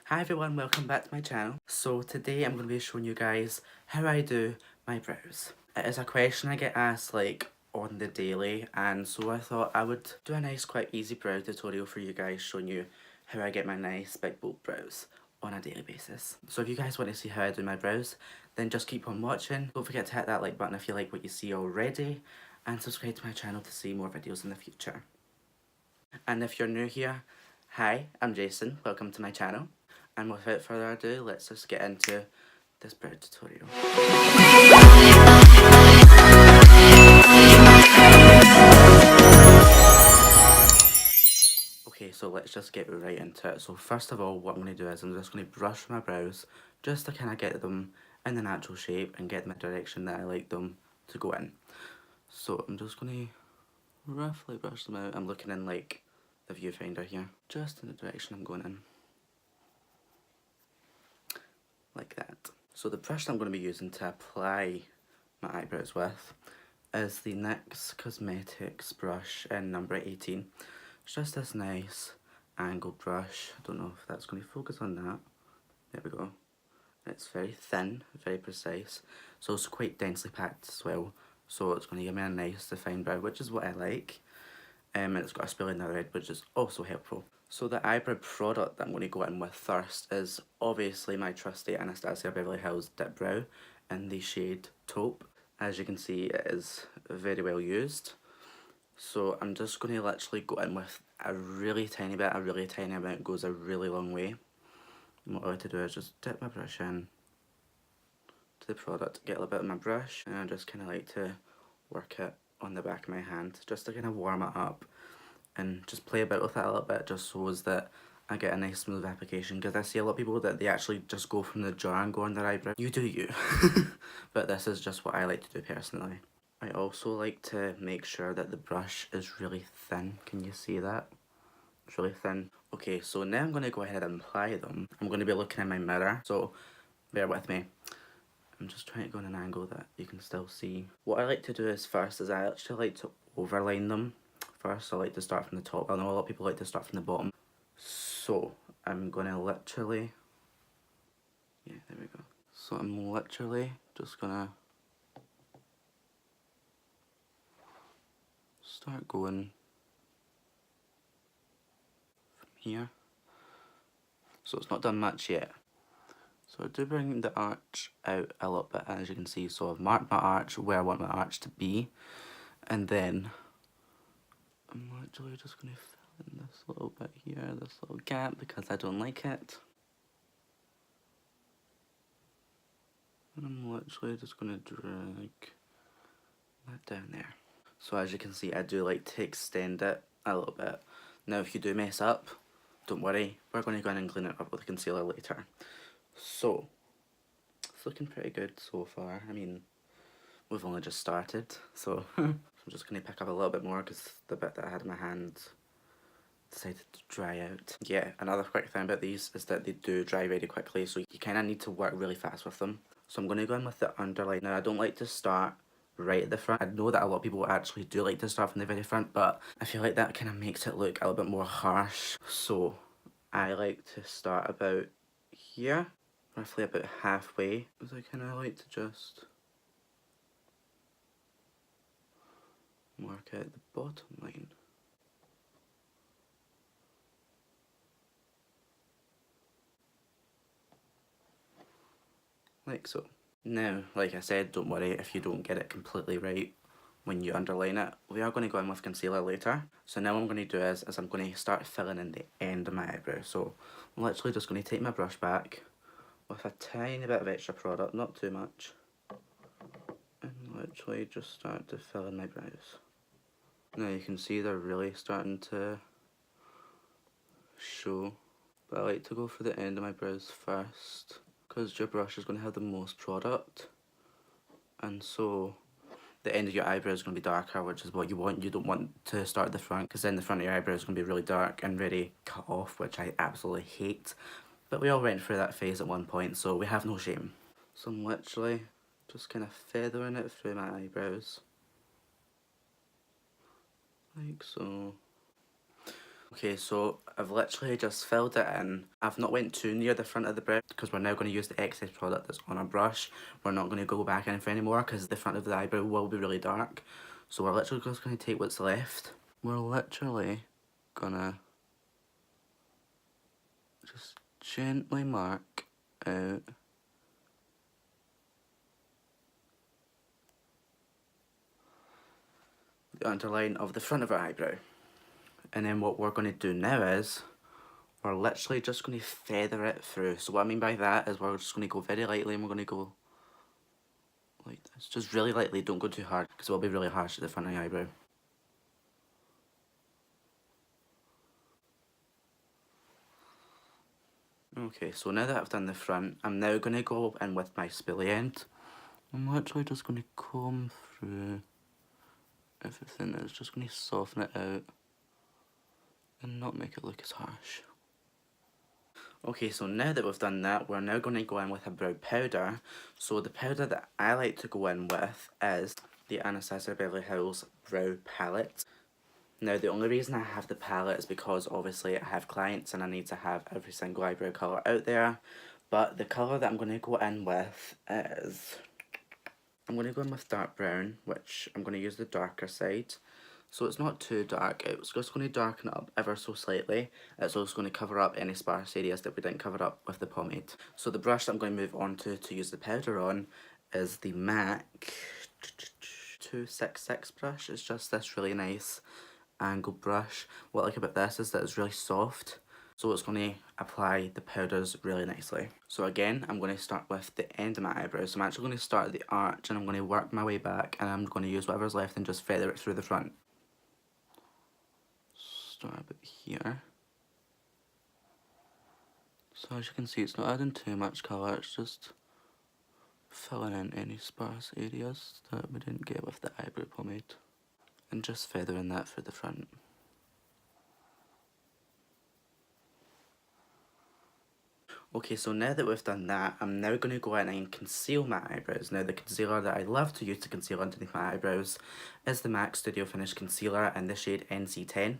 Hi everyone, welcome back to my channel. So today I'm going to be showing you guys how I do my brows. It is a question I get asked like on the daily, and so I thought I would do a nice quick easy brow tutorial for you guys, showing you how I get my nice big bold brows on a daily basis. So if you guys want to see how I do my brows, then just keep on watching. Don't forget to hit that like button if you like what you see already, and subscribe to my channel to see more videos in the future. And if you're new here, hi, I'm Jason, welcome to my channel. And without further ado, let's just get into this brow tutorial. Okay, so let's just get right into it. So first of all, what I'm going to do is I'm just going to brush my brows just to kind of get them in the natural shape and get them in the direction that I like them to go in. So I'm just going to roughly brush them out. I'm looking in like the viewfinder here, just in the direction I'm going in. Like that. So the brush that I'm going to be using to apply my eyebrows with is the NYX Cosmetics brush in number 18. It's just this nice angled brush. I don't know if that's going to focus on that. There we go. It's very thin, very precise. So it's quite densely packed as well. So it's going to give me a nice defined brow, which is what I like. And it's got a spilling of red, which is also helpful. So the eyebrow product that I'm going to go in with first is obviously my trusty Anastasia Beverly Hills Dip Brow in the shade Taupe. As you can see, it is very well used. So I'm just going to literally go in with a really tiny bit. A really tiny amount goes a really long way. And what I like to do is just dip my brush in to the product, get a little bit of my brush, and I just kind of like to work it on the back of my hand just to kind of warm it up and just play about with it a little bit, just so as that I get a nice smooth application, because I see a lot of people that they actually just go from the jar and go on their eyebrow. You do you. But this is just what I like to do personally. I also like to make sure that the brush is really thin. Can you see that? It's really thin. Okay, so now I'm going to go ahead and apply them. I'm going to be looking in my mirror, so bear with me. I'm just trying to go on an angle that you can still see. What I like to do is first is I actually like to overline them. First, I like to start from the top. I know a lot of people like to start from the bottom. So, I'm gonna literally... Yeah, there we go. So I'm literally just gonna start going from here. So it's not done much yet. So I do bring the arch out a little bit, as you can see. So I've marked my arch where I want my arch to be. And then I'm literally just gonna fill in this little bit here, this little gap, because I don't like it. And I'm literally just gonna drag that down there. So as you can see, I do like to extend it a little bit. Now if you do mess up, don't worry, we're going to go in and clean it up with a concealer later. So, it's looking pretty good so far. I mean, we've only just started, so I'm just going to pick up a little bit more because the bit that I had in my hand decided to dry out. Yeah, another quick thing about these is that they do dry very quickly, so you kind of need to work really fast with them. So I'm going to go in with the underline. Now I don't like to start right at the front. I know that a lot of people actually do like to start from the very front, but I feel like that kind of makes it look a little bit more harsh. So I like to start about here, roughly about halfway, because I kind of like to just mark out the bottom line. Like so. Now, like I said, don't worry if you don't get it completely right when you underline it. We are going to go in with concealer later. So now what I'm going to do is I'm going to start filling in the end of my eyebrow. So I'm literally just going to take my brush back with a tiny bit of extra product, not too much, and literally just start to fill in my brows. Now you can see they're really starting to show, but I like to go for the end of my brows first, because your brush is going to have the most product, and so the end of your eyebrow is going to be darker, which is what you want. You don't want to start at the front, because then the front of your eyebrow is going to be really dark and very cut off, which I absolutely hate. But we all went through that phase at one point, so we have no shame. So I'm literally just kind of feathering it through my eyebrows. Like so. Okay, so I've literally just filled it in. I've not went too near the front of the brow because we're now going to use the excess product that's on our brush. We're not going to go back in for anymore because the front of the eyebrow will be really dark. So we're literally just going to take what's left. We're literally gonna just gently mark out the underline of the front of our eyebrow. And then what we're going to do now is we're literally just going to feather it through. So what I mean by that is we're just going to go very lightly and we're going to go like this. Just really lightly, don't go too hard because it will be really harsh at the front of the eyebrow. Okay, so now that I've done the front, I'm now going to go in with my spoolie end. I'm literally just going to comb through everything. It's just going to soften it out and not make it look as harsh. Okay, so now that we've done that, we're now going to go in with a brow powder. So the powder that I like to go in with is the Anastasia Beverly Hills Brow Palette. Now the only reason I have the palette is because obviously I have clients and I need to have every single eyebrow colour out there. But the colour that I'm going to go in with is... I'm going to go in with dark brown, which I'm going to use the darker side. So it's not too dark, it's just going to darken it up ever so slightly. It's also going to cover up any sparse areas that we didn't cover up with the pomade. So the brush that I'm going to move on to use the powder on is the MAC 266 brush. It's just this really nice angled brush. What I like about this is that it's really soft. So it's going to apply the powders really nicely. So again, I'm going to start with the end of my eyebrows. So I'm actually going to start at the arch and I'm going to work my way back and I'm going to use whatever's left and just feather it through the front. Start a bit here. So as you can see, it's not adding too much colour, it's just filling in any sparse areas that we didn't get with the eyebrow pomade. And just feathering that through the front. Okay, so now that we've done that, I'm now going to go in and conceal my eyebrows. Now the concealer that I love to use to conceal underneath my eyebrows is the MAC Studio Finish Concealer in the shade NC10.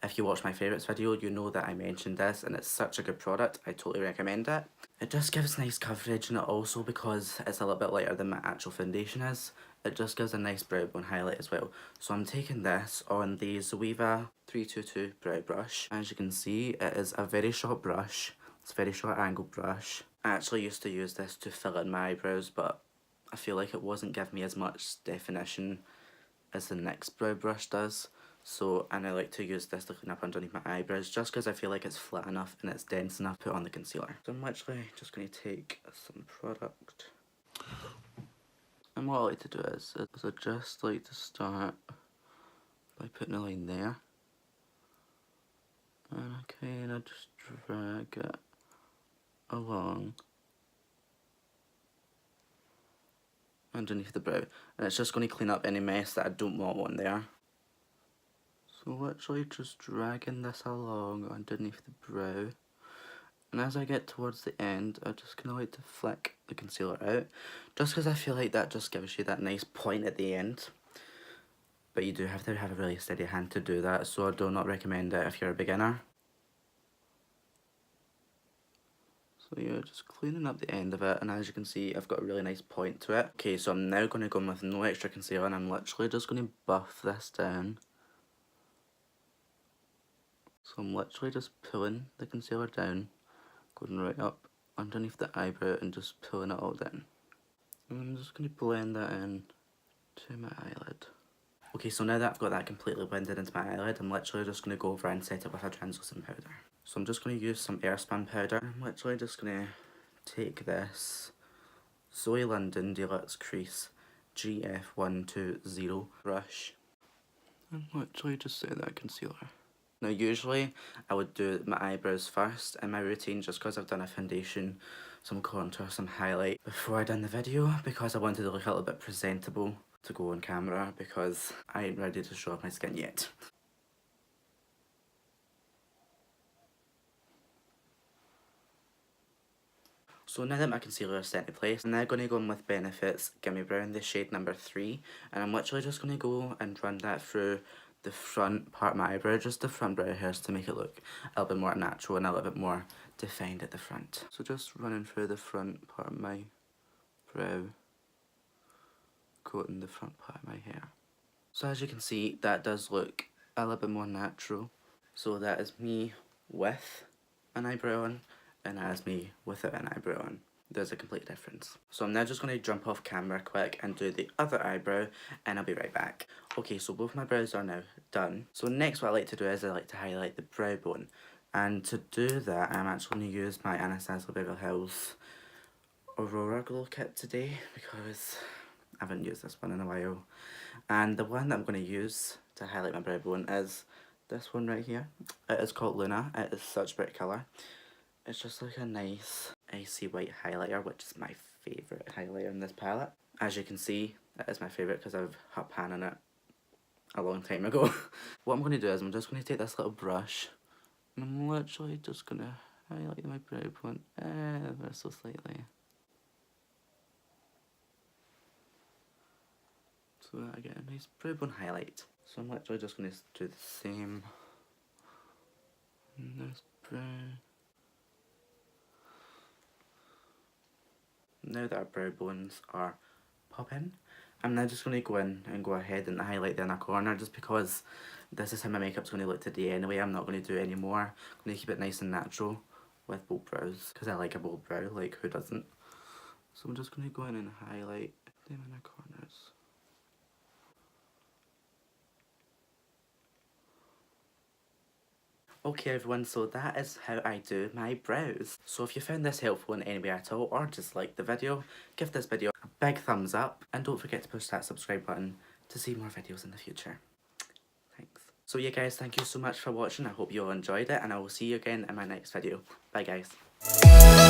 If you watch my favourites video, you know that I mentioned this and it's such a good product, I totally recommend it. It just gives nice coverage and it also, because it's a little bit lighter than my actual foundation is, it just gives a nice brow bone highlight as well. So I'm taking this on the Zoeva 322 brow brush. As you can see, it is a very short brush. It's a very short angle brush. I actually used to use this to fill in my eyebrows, but I feel like it wasn't giving me as much definition as the NYX brow brush does. So, and I like to use this to clean up underneath my eyebrows just because I feel like it's flat enough and it's dense enough to put on the concealer. So I'm actually just going to take some product. And what I like to do is I just like to start by putting a line there. And I kind of just drag it along underneath the brow. And it's just going to clean up any mess that I don't want on there. So literally just dragging this along underneath the brow. And as I get towards the end, I just kind of like to flick the concealer out. Just because I feel like that just gives you that nice point at the end. But you do have to have a really steady hand to do that, so I do not recommend it if you're a beginner. So yeah, just cleaning up the end of it, and as you can see, I've got a really nice point to it. Okay, so I'm now going to go in with no extra concealer, and I'm literally just going to buff this down. So I'm literally just pulling the concealer down, going right up underneath the eyebrow and just pulling it all down. And I'm just going to blend that in to my eyelid. Okay, so now that I've got that completely blended into my eyelid, I'm literally just going to go over and set it with a translucent powder. So I'm just going to use some Airspun powder. I'm literally just going to take this Zoe London Deluxe Crease GF120 brush and literally just set that concealer. Now usually I would do my eyebrows first in my routine just because I've done a foundation, some contour, some highlight before I done the video because I wanted to look a little bit presentable to go on camera because I ain't ready to show off my skin yet. So now that my concealer is set in place, I'm now going to go in with Benefit's Gimme Brow in the shade number 3, and I'm literally just going to go and run that through the front part of my eyebrow, just the front brow hairs, to make it look a little bit more natural and a little bit more defined at the front. So just running through the front part of my brow, coating the front part of my hair. So as you can see, that does look a little bit more natural. So that is me with an eyebrow on, and that is me without an eyebrow on. There's a complete difference. So I'm now just going to jump off camera quick and do the other eyebrow, and I'll be right back. Okay, so both my brows are now done. So next what I like to do is I like to highlight the brow bone. And to do that, I'm actually going to use my Anastasia Beverly Hills Aurora Glow Kit today, because I haven't used this one in a while. And the one that I'm going to use to highlight my brow bone is this one right here. It is called Luna. It is such a pretty colour. It's just like a nice icy white highlighter, which is my favourite highlighter in this palette. As you can see, it is my favourite because I've hot pan on it a long time ago. What I'm going to do is I'm just going to take this little brush and I'm literally just going to highlight my brow bone ever so slightly. So that I get a nice brow bone highlight. So I'm literally just going to do the same in this brow. Now that our brow bones are popping, I'm now just going to go in and go ahead and highlight the inner corner, just because this is how my makeup's going to look today anyway. I'm not going to do any more. I'm going to keep it nice and natural with bold brows, because I like a bold brow, like who doesn't? So I'm just going to go in and highlight the inner corners. Okay everyone, so that is how I do my brows. So if you found this helpful in any way at all, or just liked the video, give this video a big thumbs up, and don't forget to push that subscribe button to see more videos in the future. Thanks. So yeah guys, thank you so much for watching. I hope you all enjoyed it, and I will see you again in my next video. Bye guys.